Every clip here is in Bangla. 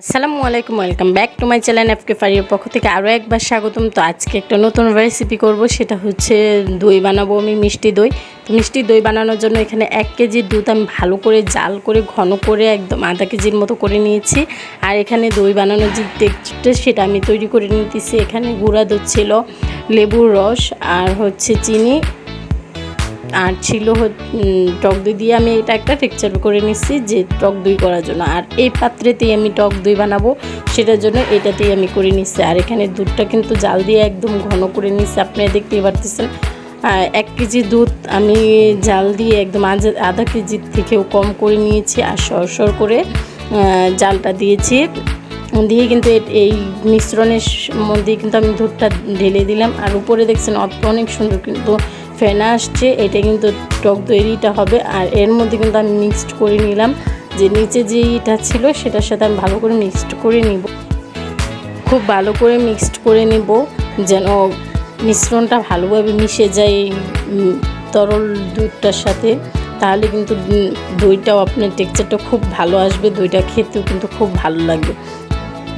আসসালামু আলাইকুম, welcome back to my channel FK ফারির পক্ষ থেকে আরও একবার স্বাগতম। তো আজকে একটা নতুন রেসিপি করব, সেটা হচ্ছে দই বানাবো আমি, মিষ্টি দই। তো মিষ্টি দই বানানোর জন্য এখানে 1 কেজি দুধ আমি ভালো করে জাল করে ঘন করে একদম আধা কেজির মতো করে নিয়েছি। আর এখানে দই বানানোর যে টেক্সচারটা সেটা আমি তৈরি করে নিতেছি। এখানে গুঁড়া দুধ ছিল, লেবুর রস আর হচ্ছে চিনি আর ছিল টক দই দিয়ে আমি এটা একটা টেক্সচার করে নিচ্ছি যে টক দই করার জন্য। আর এই পাত্রেতেই আমি টক দই বানাবো, সেটার জন্য এটাতেই আমি করে নিচ্ছি। আর এখানে দুধটা কিন্তু জাল দিয়ে একদম ঘন করে নিচ্ছি, আপনারা দেখতেই পারতেছেন। 1 কেজি দুধ আমি জাল দিয়ে একদম আধা কেজির থেকেও কম করে নিয়েছি। আর সর করে জালটা দিয়েছি, দিয়ে কিন্তু এই মিশ্রণের মধ্যে কিন্তু আমি দুধটা ঢেলে দিলাম। আর উপরে দেখছেন অনেক সুন্দর কিন্তু ফেনা আসছে, এটা কিন্তু টক দইটা হবে। আর এর মধ্যে কিন্তু আমি মিক্সড করে নিলাম, যে নিচে যে ইটা ছিল সেটার সাথে আমি ভালো করে মিক্সড করে নিব, খুব ভালো করে মিক্সড করে নিব যেন মিশ্রণটা ভালোভাবে মিশে যায় তরল দুধটার সাথে। তাহলে কিন্তু দইটাও আপনার টেক্সচারটা খুব ভালো আসবে, দইটা খেতেও কিন্তু খুব ভালো লাগবে।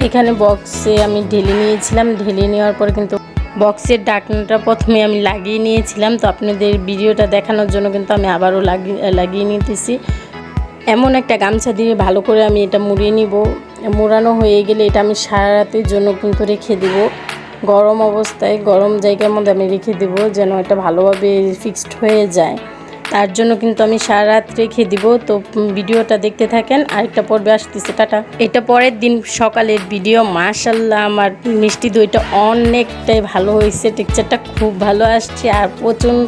এখানে বক্সে আমি ঢেলে নিয়েছিলাম, ঢেলে নেওয়ার পর কিন্তু বক্সের ঢাকনাটা প্রথমে আমি লাগিয়ে নিয়েছিলাম। তো আপনাদের ভিডিওটা দেখানোর জন্য কিন্তু আমি আবারও লাগিয়ে নিতেছি। এমন একটা গামছা দিয়ে ভালো করে আমি এটা মুড়িয়ে নিব। মোড়ানো হয়ে গেলে এটা আমি সারা রাতের জন্য কিন্তু রেখে দেব, গরম অবস্থায় গরম জায়গার মধ্যে আমি রেখে দেব যেন এটা ভালোভাবে ফিক্সড হয়ে যায়। তার জন্য কিন্তু আমি সারা রাত রেখে দিব। তো ভিডিওটা দেখতে থাকেন, আরেকটা পর্বে আসতেছে, টাটা। এটা পরের দিন সকালের ভিডিও। মাশাআল্লাহ, আমার মিষ্টি দইটা অনেকটাই ভালো হয়েছে, টেক্সচারটা খুব ভালো আসছে আর প্রচণ্ড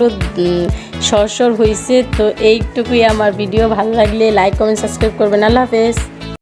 সরসর হয়েছে। তো এইটুকুই আমার ভিডিও, ভালো লাগলে লাইক কমেন্ট সাবস্ক্রাইব করবেন। আল্লাহ হাফেজ।